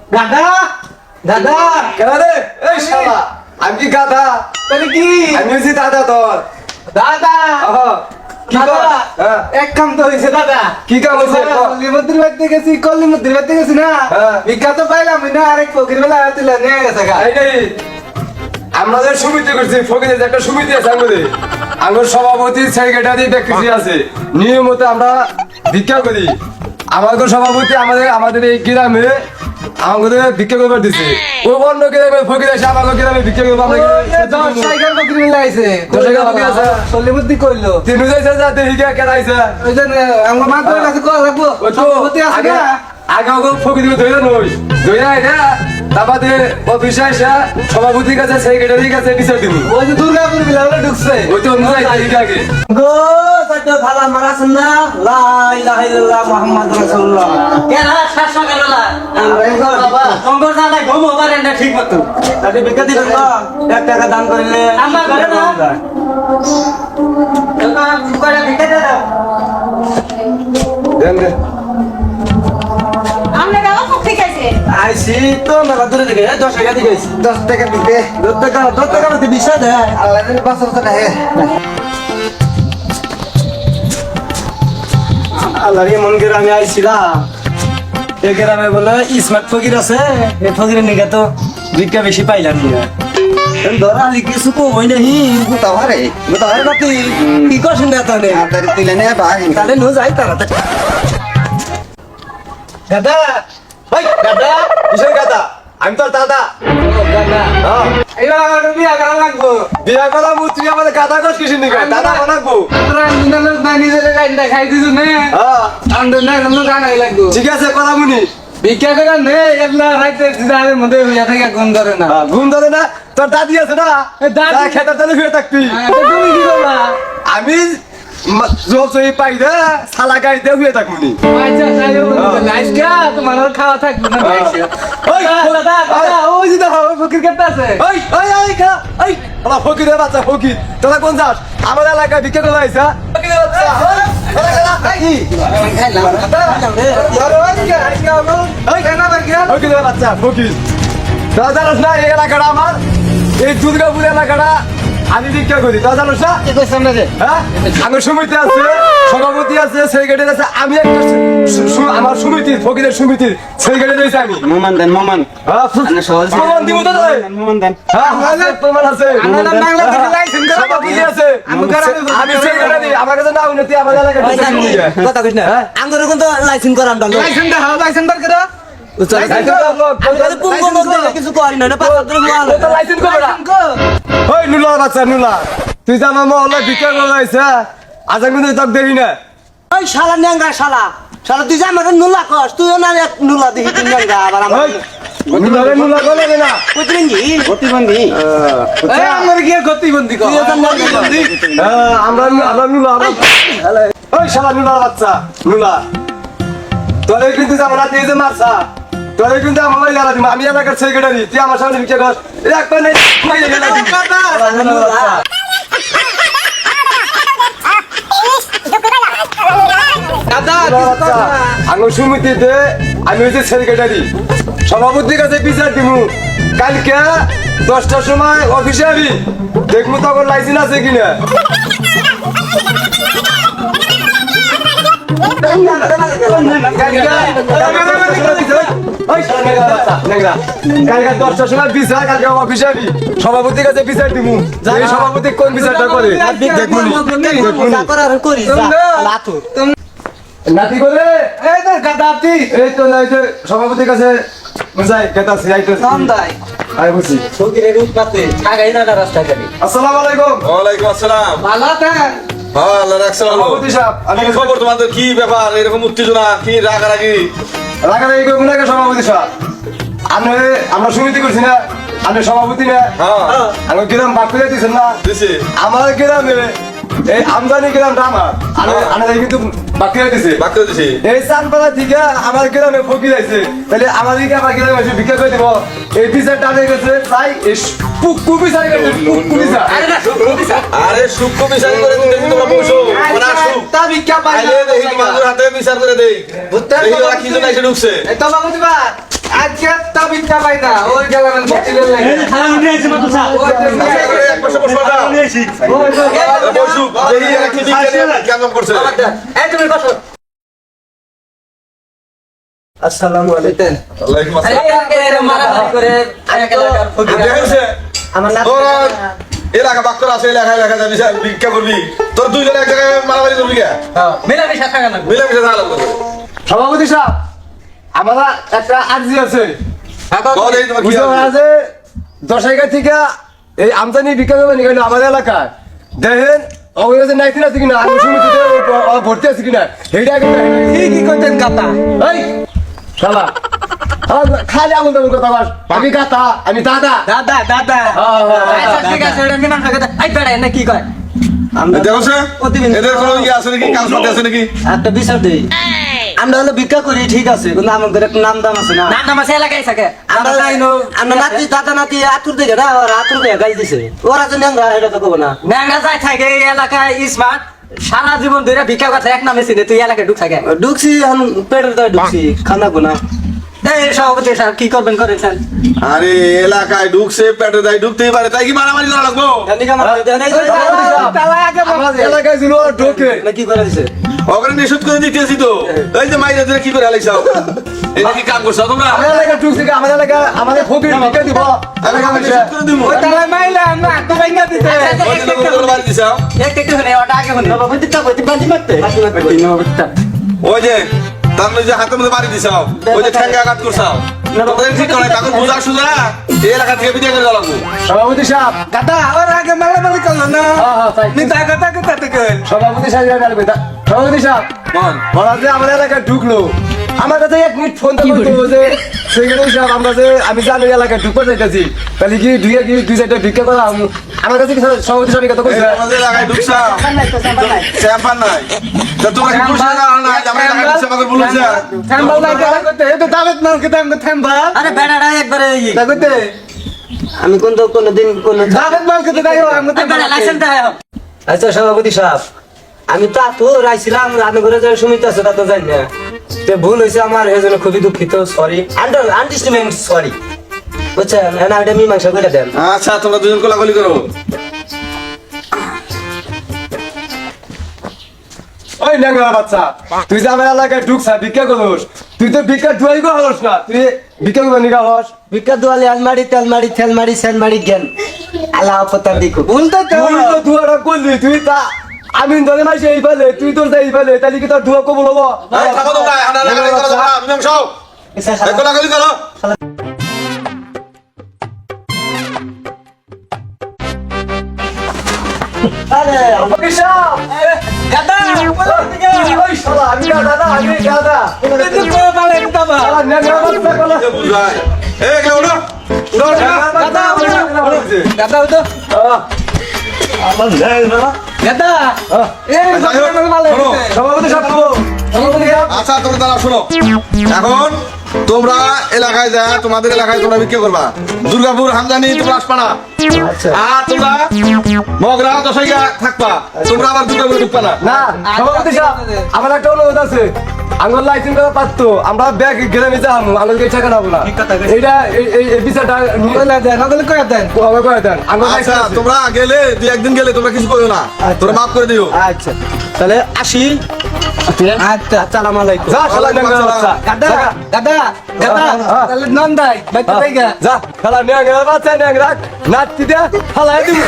দাদা দাদা কেন রে এই শালা আমি কি গাধা তাহলে কি আমি হচ্ছি দাদা তোর দাদা কি দাদা কর? হ্যাঁ। এক কাম তো হয়েছে দাদা কি কাম হয়েছে? কলিমদ্দির বাড়িতে গেছি কলিমদ্দির বাড়িতে গেছি না হ্যাঁ। বিখ্যাত পাইলাম না আরেক ফকির বেলা তুলে নিয়ে গেছে গা এইটাই আমরা যে সমিতি করছি ফকিরের যে একটা সমিতি আছে আমাদের আমার সভাপতি সেক্রেটারি ব্যক্তি আছে নিয়মিত আমরা ভিক্ষা করি আমাদের সভাপতি আমাদের এই গ্রামে আমাদের ভিক্ষা করবার দিছে ও অন্য গ্রামে ফকির এসে আমাদের গ্রামে ভিক্ষা করবো আমরা সাইকেল ফকির বেলা আইছে 10 টাকা ফকির আছে। কলিমদ্দি কইলো তিন যাইছে যাতে হিগা কেনাইছে ওই যে আমার মাথার কাছে কল রাখবো সভাপতি আছে আগে না আগে ফকির ধরে নই ধরে আইনা তারপরে অফিসে এসে সভাপতির কাছে সেক্রেটারির কাছে বিচার দিব ওই যে দুর্গাপুর বেলা ঢুকছে ওই তো অন্য যাইছে আগে গো সত্য খালা মারাছেন না লা ইলাহা ইল্লাল্লাহ মুহাম্মাদুর রাসূলুল্লাহ কেন শাসন গেল না বাবা সঙ্গর জায়গায় ঘুমো পারেন না ঠিক মতো তাতে বিক্রি দিবেন না 1 টাকা দান করিলে আমার ঘরে না। কয়টা ভিক্ষা দিয়ে দাও দেন দে আমরা গাওয়া পক্ষে খাইছে আইছি তো মেলা দূরে থেকে 10 টাকা দিয়ে গেছি 10 টাকা দিতে 10 টাকা মধ্যে বিষয় দেয় আল্লাহ জানি 500 টাকা হে আল্লাহ রে মন করে আমি আইছিলাম এই গ্রামে বলে স্মার্ট ফকির আছে এই ফকিরের নিকে তো ভিক্ষা বেশি পাইলাম না ধরা আলি কিছু কই নাহি গুতাবারে নাতি কি করছেন না তাহলে আদারে তুইলে নে বাই তাহলে নো যাই তাড়াতাড়ি দাদা ওই দাদা কিসের কথা আমি তোর দাদা দাদা হ্যাঁ এইবার আমার বিয়া করা লাগবো বিয়া করা তুই আমাদের গাদা কস কিসের নিকা দাদা বানাবো আমরা দিনালের বানি যে গাইডা খাই দিছু নে হ্যাঁ আন্ডার না কোনো গানাই লাগবো ঠিক আছে কথা মুনি ভিক্ষা করে নে এগুলা রাইতে দিদারের মধ্যে হইয়া থেকে কোন ধরে না ঘুম ধরে না তোর দাদি আছে না এ দাদি? খেতে তাহলে হয়ে থাকবি তো তুমি কি করবা আমি জই পাই দে সালা গাইতে হয়ে থাকবি আচ্ছা যাইও লাইসকা তোমার আর খাওয়া থাকবে না লাইসকা ওই, দাদা দাদা ওই যে দেখো ওই ফকির কেটে আছে ওই ওই ওই খা ওই ওরা ফকির রে বাচ্চা ফকির তোরা কোন যাস আমার এলাকায় ভিক্ষা করে আইসা ফকির রে বাচ্চা কি ফকির রে বাচ্চা ফকির তোরা জানোস না এই এলাকাটা আমার এই দুর্গাপুর এলাকাটা আমি ভিক্ষা করি তোরা জানোস না হ্যাঁ আমার সমিতি আছে সভাপতি আছে সেক্রেটারি আছে আমি একটা আমার সমিতির ফকিরের সমিতির সেক্রেটারি রয়েছে আমি মোমান দেন মোমান হ্যাঁ, সহজ প্রমাণ দিব তো তোদের? মোমান দেন হ্যাঁ, আছে, প্রমাণ আছে। বাংলা থেকে লাইসেন্স করা সভাপতি আছে। আমি সেক্রেটারি, আমার কাছে না উন্নতি, আমার এলাকায় কিছু নেই। কথা কইস না আঙ্গুর কিন্তু লাইসেন্স করাম দাও লাইসেন্স দাও লাইসেন্স বার করো লাইসেন্স লোক, পুঙ্গ মধ্যে কিছু করি না পাঁচ ধরে বল তোর লাইসেন্স কবে না? ওই নুলা বাচ্চা, নুলা। তুই যে আমার মহল্লায় ভিক্ষা করে আইছা, আজ আমি কিন্তু তোকে দেখি না। ওই শালা ন্যাংরা শালা শালা তুই যা আমাকে নুলা কস তুইও না এক নুলা দেখি তুই ন্যাংরা আবার আমার ওই, নুলারে নুলা করে লাগে না। বুঝলেনজি প্রতিবন্ধী এই আমার কি গতিবন্দি কর হ্যাঁ, আমরা নুলা, ওই শালা নুলার বাচ্চা, নুলা। তোরে কিন্তু যাবো না, তুই যে মারছা। তোরে কিন্তু আমার বাড়ি জ্বালা দিবো। আমি এলাকার সেক্রেটারি, তুই আমার সামনে ভিক্ষা কর। এই একবার নেই, মাইরে গেলা দিবি। নুলার বাচ্চা। দাদা আচ্ছা, আমার সমিতিতে আমি হচ্ছে সেক্রেটারি সভাপতির কাছে বিচার দিব কালকে 10টার সময় অফিসে আমি দেখবো তখন লাইসেন্স আছে কিনা কালকে 10টার সময় বিচার কালকে অফিসে আমি সভাপতির কাছে বিচার দিব এই সভাপতি কোন বিচারটা করে দেখুন করি নাতি করে এই তো গাদাতি এই তো না এই যে সভাপতির কাছে যাই কেতাছি আইতেছি সন্দাই আই বসি ফকিরের উৎপাতে আগাই না রাস্তা গাড়ি আসসালামু আলাইকুম ওয়ালাইকুম আসসালাম। ভালো থাক হ্যাঁ, আল্লাহ রাখছে ভালো। সভাপতি সাহেব আমি কি খবর তোমাদের? কি ব্যাপার? এরকম উত্তেজনা, কি রাগারাগি? রাগারাগি করবো না কে সভাপতি সাহেব আমরা সমিতি করছি না আমি সভাপতি না হ্যাঁ, আমি গ্রাম বাক করে দিয়েছেন না দিছি। আমার গ্রামে এই আমদানি গ্রামটা আমার আমি কিন্তু বাক করে দিছে বাক্য দিছি। এই চানপাড়া থেকে আমার গ্রামে ফকির আছে তাহলে আমাদেরকে আমার গ্রামে এসে ভিক্ষা করে দিব এই বিচারটা আনে গেছে তাই পুক্কু বিচার গেছে পুক্কু বিচার আরে সূক্ষ্ম বিচার করে দিতে কি তোমরা বসো? মানে আসো। তা ভিক্ষা পাই আইলে দেখি তোমাদের হাতে বিচার করে দেই। দেখি ওরা কি জন্য এসে ঢুকছে। এই তো বাবু দিবা আজকে তা ভিক্ষা পাই না ওই গেলাম বকিলের লাগে এক বছর বসবা না বসু দেখি কি ভিক্ষা কেমন করছে আসসালামু আলাইকুম ওয়ালাইকুম আসসালাম দেখছে আমার নাম তোর এলাকা বাক্তর আছে এলাকায় লেখা যাবি ভিক্ষা করবি তোর দুইজন এক জায়গায় মারামারি করবি কে মিলামিশা থাকা লাগবে সভাপতি সাহেব আমার একটা আর্জি আছে বল এই তোমার কি বুঝতে আছে? আছে 10 জায়গা থেকে এই আমদানি বিক্রি করবেন কেন আমাদের এলাকায় দেখেন অবৈধ নাইতে আছে কিনা আমি সমিতিতে ভর্তি আছে কিনা এইটা আগে কি করতেন কাতা এই শালা খালি আমল দেবো কথা বাস আমি গাতা আমি দাদা দাদা দাদা ঠিক আছে এটা মিনাম থাকে আই বেড়াই না কি কয় আমরা দেখো সে প্রতিদিন এদের কোনো ইয়ে আছে নাকি কাজ করতে আছে নাকি একটা বিচার দেই আমরা হলো ভিক্ষা করি ঠিক আছে কিন্তু আমাদের একটা নাম দাম আছে না নাম আছে এলাকায় থাকে আমরা আমরা নাতি দাদা নাতি আতুর দিকে না ওরা আতুর দিকে গাই দিছে ওরা তো নেংরা এটা তো কব না ন্যাংরা যায় থাকে এই এলাকায় স্মার্ট সারা জীবন ধরে ভিক্ষা কথা এক নামে চিনে তুই এলাকায় ঢুক থাকে ঢুকছি এখন পেটের দায় ঢুকছি খানা গুনা এই সভাপতি সাহেব কি করবেন করেছেন আরে এলাকায় ঢুকছে পেটে দেয় ঢুকতেই পারে তাই কি মারামারি করা লাগবো আমাদের এলাকায় ছিল ঢোকে কি করে দিছে ওখানে নিষেধ করে দিতেছি তো এই যে মাইরা দিলে কি করে আলাইছাও এটা কি কাম করছো তোমরা আমাদের এলাকায় ঢুকছে কি আমাদের এলাকায় আমাদের ফকির ভিক্ষা দিব এলাকা নিষেধ করে দিমু বাড়ি দিছাও একটু হলে ওটা আগে হলে ওই যে তার যে হাতের মধ্যে বাড়ি দিছাও ওই যে ঠ্যাঙ্গা আঘাত করছাও তোদের ঠিক করে তখন বুঝা সুজা এই এলাকা থেকে বিদায় করে দেওয়া লাগবো সভাপতি সাহেব কাটা ওর আগে মারামারি করলো না নিতা কথা কথা থেকে সভাপতি সাহেব সভাপতি সাহেব ওরা যে আমাদের এলাকায় ঢুকলো আমার কাছে 1 মিনিট ফোন করতো যে সেখানে সাহেব আমরা যে আমি জানি এলাকায় ঢুকতে চাইতেছি তাহলে কি দুই চারটা ভিক্ষা করা আমার কাছে কি সভাপতি সাহেব কথা কইছে আমাদের এলাকায় ঢুকছাও স্যাম্পার নাই তা তোমরা কি পুলিশ না আমরা এলাকায় ঢুকছে আমাকে বলেছে থাম্বাল না কথা করতে এই তো দাওয়াত নাম কে দাম থাম্বাল আরে বেড়াটা একবারে তা করতে আমি কোনদিন কোন দাওয়াত নাম কে দাইও আমি তো লাইসেন্স দেয় আচ্ছা সভাপতি সাহেব আমি তা তো রাইছিলাম রান্নাঘরে যে সমিতি আছে তা তো জানি না তে ভুল হয়েছে আমার এই জন্য খুবই দুঃখিত সরি আন্ডারস্ট্যান্ড সরি বুঝছেন না এটা মীমাংসা করে দেন আচ্ছা তোমরা দুজন কোলাকুলি করো ওই ন্যাংরা বাচ্চা তুই যে আমার এলাকায় ঢুকছা ভিক্ষা করস তুই তো ভিক্ষা ধুয়াই গো হলস না তুই ভিক্ষা করবে নিগা হস ভিক্ষা দুয়ালে আলমারি তেলমারি থেলমারি সেলমারি জ্ঞান আল্লাহ পতার দিকো বলতে তুই তো ধুয়াটা করলি তুই তা আমি ধরে মাসে এই ফেলে তুই তোর যাই ফেলে তাহলে কি তোর ধুয়া কবল হবো এই থাকো তোমরা আমরা এলাকায় করা যাবে না মীমাংসা হও এই কোলাকুলি করো আরে আমাকে সব গাদা ওই শালা আমি দাদা আমি দাদা কিন্তু তো মানে দাবা শালা ন্যাংরা বাচ্চা কলা এ বুঝাই এই কে ওঠো গাদা তো আমার ন্যাংরা গাদা এই সভাপতি সাহেব সভাপতি সাহেব আচ্ছা তোমরা দাঁড়াও শোনো এখন তোমরা এলাকায় যা তোমাদের এলাকায় তোমরা বিক্রি করবা দুর্গাপুর হামজানি তোমরা আসবা না আর তোমরা মগরা দশাইয়া থাকবা তোমরা আবার দুর্গাপুরে ঢুকবা না না সভাপতি সাহেব আমার একটা অনুরোধ আছে আঙ্গুল লাইসেন্স করা পারতো আমরা ব্যাগ গ্রামে যাবো আঙ্গুলকে টাকা নেবো না এইটা এই বিচারটা দেন আঙ্গুল করে দেন করে দেন আঙ্গুল আচ্ছা লাইসেন্স তোমরা গেলে দুই একদিন গেলে তোমরা কিছু করো না তোমরা মাফ করে দিও আচ্ছা তাহলে আসি আচ্ছা আসসালামু আলাইকুম যা শালা ন্যাংরা বাচ্চা গাদা গাদা গাদা তাহলে নন্দাই বাইতে যা শালা ন্যাংরা বাচ্চা ন্যাংরা নাচতি দে শালা দিমু